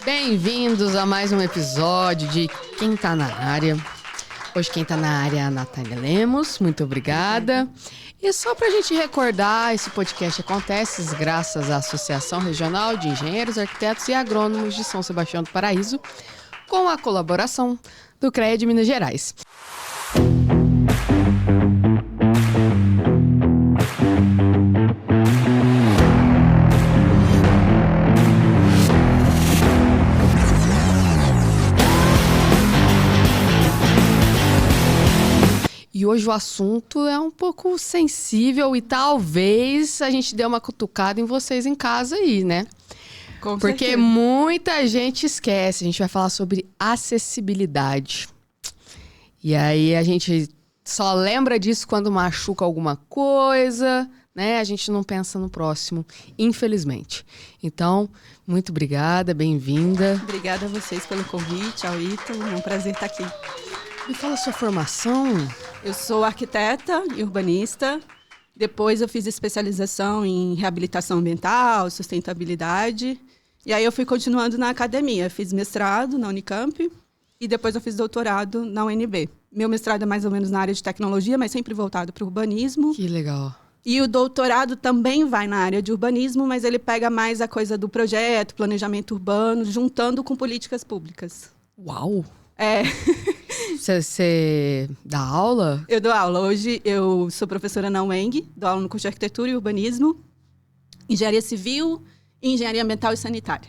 Bem-vindos a mais um episódio de Quem Tá na Área. Hoje quem tá na área é a Natália Lemos, muito obrigada. E só pra gente recordar, esse podcast acontece graças à Associação Regional de Engenheiros, Arquitetos e Agrônomos de São Sebastião do Paraíso, com a colaboração do CREA de Minas Gerais. E hoje o assunto é um pouco sensível e talvez a gente dê uma cutucada em vocês em casa aí, né? Com Porque certeza. muita gente esquece. A gente vai falar sobre acessibilidade. E aí a gente só lembra disso quando machuca alguma coisa, né? A gente não pensa no próximo, infelizmente. Então, muito obrigada, bem-vinda. Obrigada a vocês pelo convite, ao Ítalo. É um prazer estar aqui. Me fala a sua formação. Eu sou arquiteta e urbanista. Depois eu fiz especialização em reabilitação ambiental, sustentabilidade. E aí eu fui continuando na academia. Fiz mestrado na Unicamp e depois eu fiz doutorado na UNB. Meu mestrado é mais ou menos na área de tecnologia, mas sempre voltado para o urbanismo. Que legal. E o doutorado também vai na área de urbanismo, mas ele pega mais a coisa do projeto, planejamento urbano, juntando com políticas públicas. Uau! É... Você dá aula? Eu dou aula. Hoje eu sou professora na UENG, dou aula no curso de arquitetura e urbanismo, engenharia civil, engenharia ambiental e sanitária.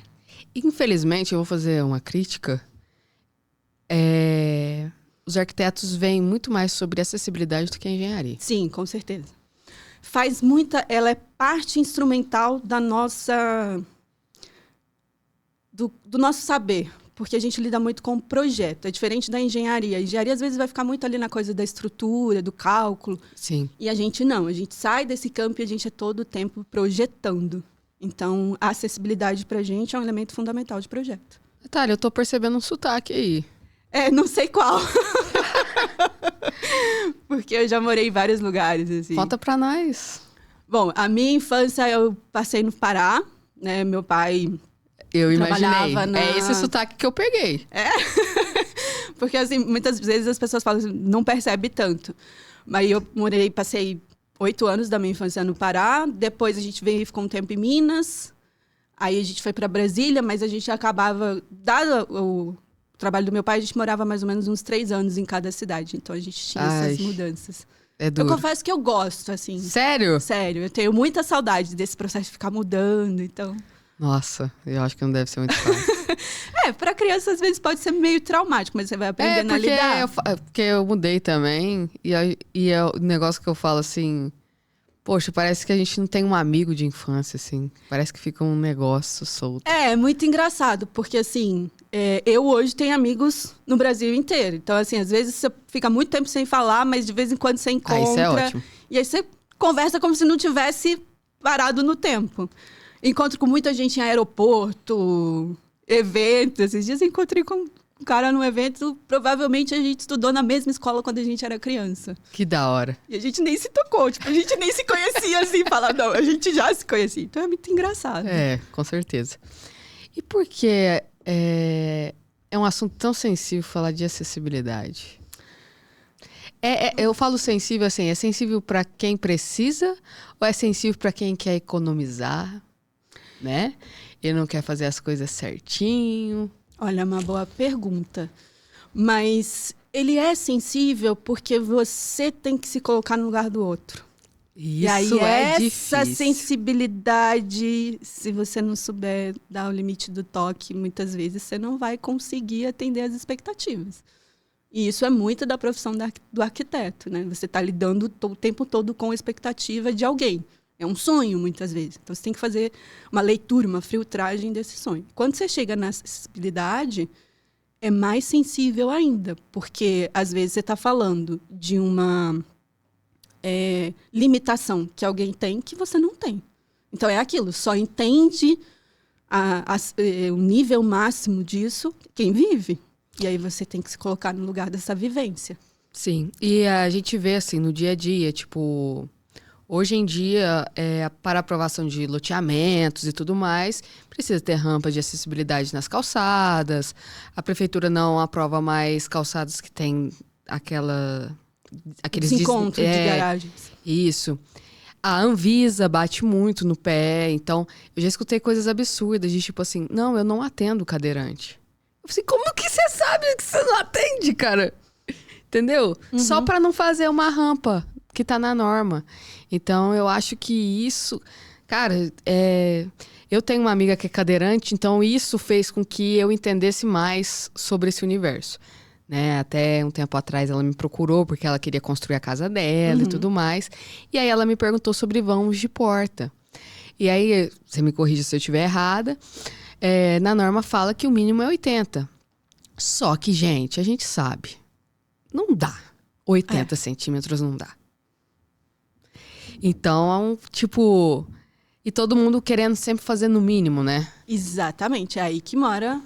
Infelizmente, eu vou fazer uma crítica. Os arquitetos veem muito mais sobre acessibilidade do que a engenharia. Sim, com certeza. Ela é parte instrumental da nossa... do nosso saber. Porque a gente lida muito com o projeto. É diferente da engenharia. A engenharia, às vezes, vai ficar muito ali na coisa da estrutura, do cálculo. Sim. E a gente não. A gente sai desse campo e a gente é todo o tempo projetando. Então, a acessibilidade para a gente é um elemento fundamental de projeto. Natália, eu tô percebendo um sotaque aí. Não sei qual. Porque eu já morei em vários lugares, assim. Conta pra nós. Bom, a minha infância eu passei no Pará, né? Meu pai... Eu imaginei. trabalhava na... É esse sotaque que eu peguei. Porque, assim, muitas vezes as pessoas falam assim, não percebe tanto. Mas eu passei 8 anos da minha infância no Pará. Depois a gente veio e ficou um tempo em Minas. Aí a gente foi para Brasília, mas a gente acabava... Dado o trabalho do meu pai, a gente morava mais ou menos uns 3 anos em cada cidade. Então a gente tinha essas mudanças. É duro. Eu confesso que eu gosto, assim. Sério? Sério, eu tenho muita saudade desse processo de ficar mudando, então... Nossa, eu acho que não deve ser muito fácil. Para criança às vezes pode ser meio traumático, mas você vai aprendendo a lidar. Porque eu mudei também. E é o negócio que eu falo assim... Poxa, parece que a gente não tem um amigo de infância, assim. Parece que fica um negócio solto. É muito engraçado, porque assim... eu hoje tenho amigos no Brasil inteiro. Então, assim, às vezes você fica muito tempo sem falar, mas de vez em quando você encontra. Isso é ótimo. E aí você conversa como se não tivesse parado no tempo. Encontro com muita gente em aeroporto, eventos. Esses dias eu encontrei com um cara num evento, provavelmente a gente estudou na mesma escola quando a gente era criança. Que da hora. E a gente nem se tocou, a gente nem se conhecia assim, falar, não, a gente já se conhecia. Então é muito engraçado. Com certeza. E por que é um assunto tão sensível falar de acessibilidade? Eu falo sensível assim, é sensível para quem precisa ou é sensível para quem quer economizar, né? E não quer fazer as coisas certinho? Olha, é uma boa pergunta. Mas ele é sensível porque você tem que se colocar no lugar do outro. Isso e aí é essa difícil. sensibilidade, se você não souber dar o limite do toque, muitas vezes você não vai conseguir atender as expectativas. E isso é muito da profissão do arquiteto, né? Você está lidando o tempo todo com a expectativa de alguém. É um sonho, muitas vezes. Então, você tem que fazer uma leitura, uma filtragem desse sonho. Quando você chega na acessibilidade, é mais sensível ainda. Porque, às vezes, você está falando de uma limitação que alguém tem que você não tem. Então, é aquilo. Só entende o nível máximo disso quem vive. E aí, você tem que se colocar no lugar dessa vivência. Sim. E a gente vê, assim, no dia a dia, tipo... Hoje em dia, para aprovação de loteamentos e tudo mais, precisa ter rampa de acessibilidade nas calçadas. A prefeitura não aprova mais calçadas que tem aqueles desencontro de garagens. Isso. A Anvisa bate muito no pé. Então, eu já escutei coisas absurdas de tipo assim, não, eu não atendo cadeirante. Eu falei, como que você sabe que você não atende, cara? Entendeu? Só para não fazer uma rampa que tá na norma. Então, eu acho que isso... Cara, eu tenho uma amiga que é cadeirante, então isso fez com que eu entendesse mais sobre esse universo. Né? Até um tempo atrás ela me procurou porque ela queria construir a casa dela e tudo mais. E aí ela me perguntou sobre vãos de porta. E aí, você me corrige se eu estiver errada, na norma fala que o mínimo é 80. Só que, gente, a gente sabe, não dá. 80 centímetros não dá. Então, tipo... E todo mundo querendo sempre fazer no mínimo, né? Exatamente, é aí que mora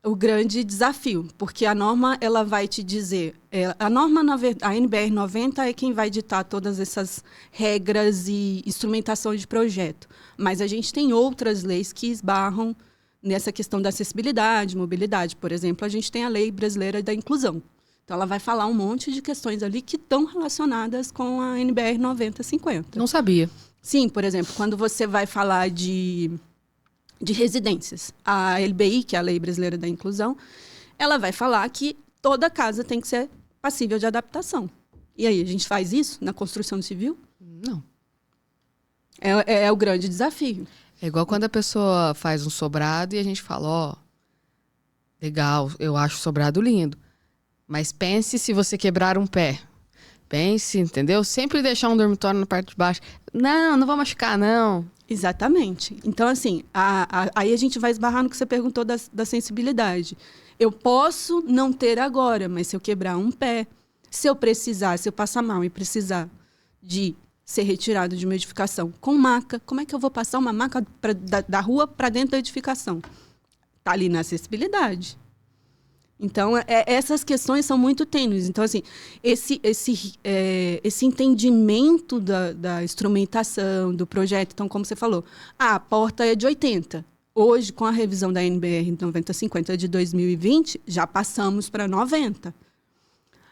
o grande desafio. Porque a norma, ela vai te dizer... a norma, a NBR 90 é quem vai ditar todas essas regras e instrumentação de projeto. Mas a gente tem outras leis que esbarram nessa questão da acessibilidade, mobilidade. Por exemplo, a gente tem a Lei Brasileira da Inclusão. Então, ela vai falar um monte de questões ali que estão relacionadas com a NBR 9050. Não sabia. Sim, por exemplo, quando você vai falar de residências, a LBI, que é a Lei Brasileira da Inclusão, ela vai falar que toda casa tem que ser passível de adaptação. E aí, a gente faz isso na construção civil? Não. É o grande desafio. É igual quando a pessoa faz um sobrado e a gente fala, ó, legal, eu acho o sobrado lindo. Mas pense se você quebrar um pé. Pense, entendeu? Sempre deixar um dormitório na parte de baixo. Não vou machucar, não. Exatamente. Então, assim, aí a gente vai esbarrar no que você perguntou da sensibilidade. Eu posso não ter agora, mas se eu quebrar um pé, se eu passar mal e precisar de ser retirado de uma edificação com maca, como é que eu vou passar uma maca da rua para dentro da edificação? Está ali na acessibilidade. Então, essas questões são muito tênues. Então, assim, esse entendimento da instrumentação, do projeto, então, como você falou, a porta é de 80. Hoje, com a revisão da NBR 9050 de 2020, já passamos para 90.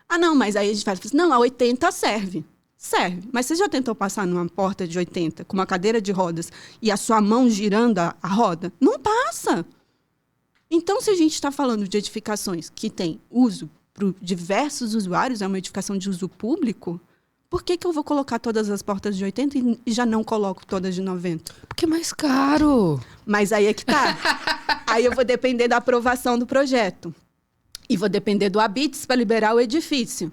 Ah, não, mas aí a gente fala, não, a 80 serve. Serve. Mas você já tentou passar numa porta de 80 com uma cadeira de rodas e a sua mão girando a roda? Não passa. Então, se a gente está falando de edificações que têm uso para diversos usuários, é uma edificação de uso público, por que eu vou colocar todas as portas de 80 e já não coloco todas de 90? Porque é mais caro. Mas aí é que tá. Aí eu vou depender da aprovação do projeto. E vou depender do habites para liberar o edifício.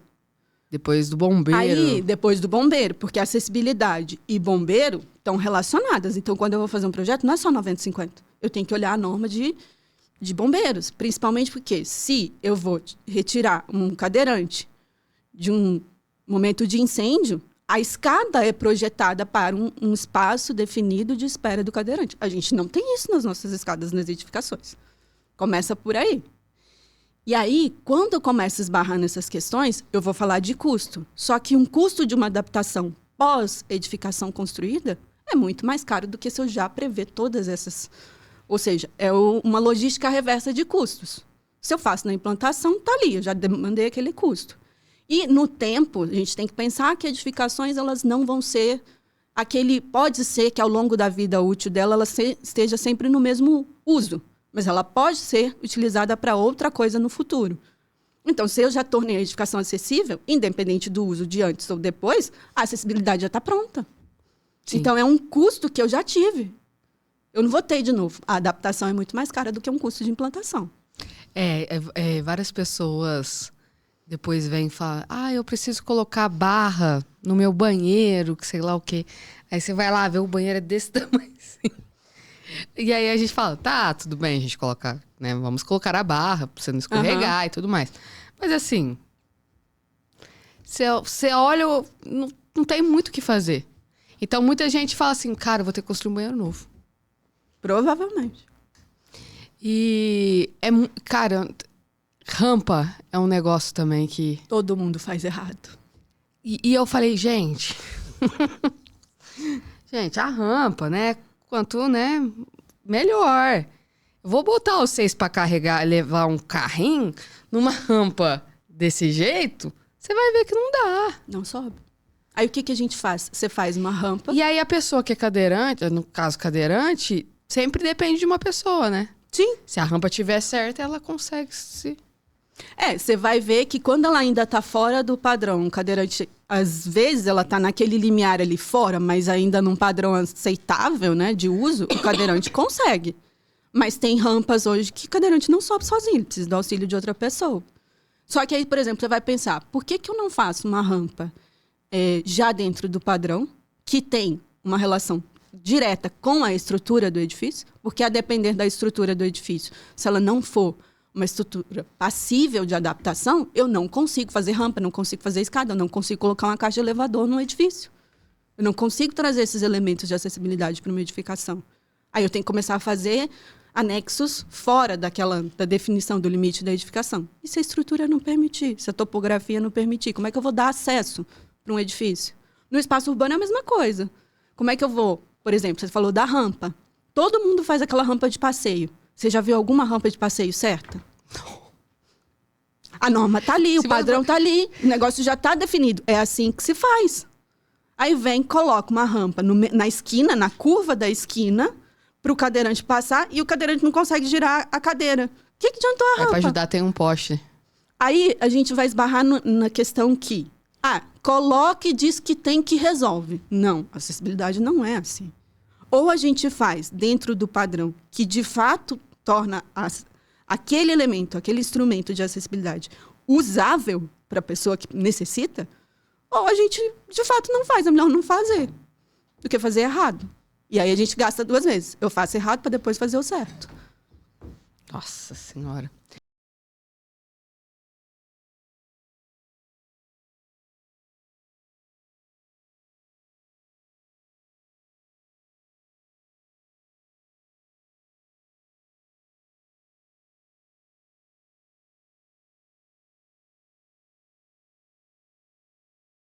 Depois do bombeiro. Aí, depois do bombeiro, porque acessibilidade e bombeiro estão relacionadas. Então, quando eu vou fazer um projeto, não é só 90/50. Eu tenho que olhar a norma de bombeiros, principalmente porque se eu vou retirar um cadeirante de um momento de incêndio, a escada é projetada para um espaço definido de espera do cadeirante. A gente não tem isso nas nossas escadas nas edificações. Começa por aí. E aí, quando eu começo a esbarrar nessas questões, eu vou falar de custo. Só que um custo de uma adaptação pós-edificação construída é muito mais caro do que se eu já prever todas essas. Ou seja, é uma logística reversa de custos. Se eu faço na implantação, está ali, eu já demandei aquele custo. E, no tempo, a gente tem que pensar que edificações elas não vão ser pode ser que, ao longo da vida útil dela, ela esteja sempre no mesmo uso. Mas ela pode ser utilizada para outra coisa no futuro. Então, se eu já tornei a edificação acessível, independente do uso de antes ou depois, a acessibilidade já está pronta. Sim. Então, é um custo que eu já tive. Eu não vou ter de novo. A adaptação é muito mais cara do que um custo de implantação. Várias pessoas depois vêm e falam, eu preciso colocar barra no meu banheiro, que sei lá o quê. Aí você vai lá ver o banheiro é desse tamanho assim. E aí a gente fala, tá, tudo bem, a gente coloca, né? Vamos colocar a barra pra você não escorregar e tudo mais. Mas assim, você olha, não tem muito o que fazer. Então muita gente fala assim, cara, eu vou ter que construir um banheiro novo. Provavelmente. E, cara, rampa é um negócio também que... Todo mundo faz errado. E eu falei, gente, Gente, a rampa, né? Quanto, né? Melhor. Eu vou botar vocês pra carregar, levar um carrinho numa rampa desse jeito, você vai ver que não dá. Não sobe. Aí o que a gente faz? Você faz uma rampa. E aí a pessoa que é cadeirante, no caso cadeirante, sempre depende de uma pessoa, né? Sim. Se a rampa estiver certa, ela consegue se... Você vai ver que quando ela ainda tá fora do padrão, o cadeirante, às vezes ela tá naquele limiar ali fora, mas ainda num padrão aceitável, né, de uso, o cadeirante consegue. Mas tem rampas hoje que o cadeirante não sobe sozinho, ele precisa do auxílio de outra pessoa. Só que aí, por exemplo, você vai pensar, por que eu não faço uma rampa já dentro do padrão, que tem uma relação direta com a estrutura do edifício? Porque a depender da estrutura do edifício, se ela não for uma estrutura passível de adaptação, eu não consigo fazer rampa, não consigo fazer escada, eu não consigo colocar uma caixa de elevador no edifício. Eu não consigo trazer esses elementos de acessibilidade para uma edificação. Aí eu tenho que começar a fazer anexos fora da definição do limite da edificação. E se a estrutura não permitir? Se a topografia não permitir? Como é que eu vou dar acesso para um edifício? No espaço urbano é a mesma coisa. Como é que eu vou? Por exemplo, você falou da rampa. Todo mundo faz aquela rampa de passeio. Você já viu alguma rampa de passeio certa? Não. A norma está ali, o padrão está ali, o negócio já está definido. É assim que se faz. Aí vem, coloca uma rampa na esquina, na curva da esquina, para o cadeirante passar, e o cadeirante não consegue girar a cadeira. O que adiantou a rampa? Para ajudar tem um poste. Aí a gente vai esbarrar na questão que... coloque e diz que tem que resolve. Não, a acessibilidade não é assim. Ou a gente faz dentro do padrão que, de fato, torna aquele elemento, aquele instrumento de acessibilidade usável para a pessoa que necessita, ou a gente, de fato, não faz. É melhor não fazer do que fazer errado. E aí a gente gasta 2 vezes. Eu faço errado para depois fazer o certo. Nossa Senhora.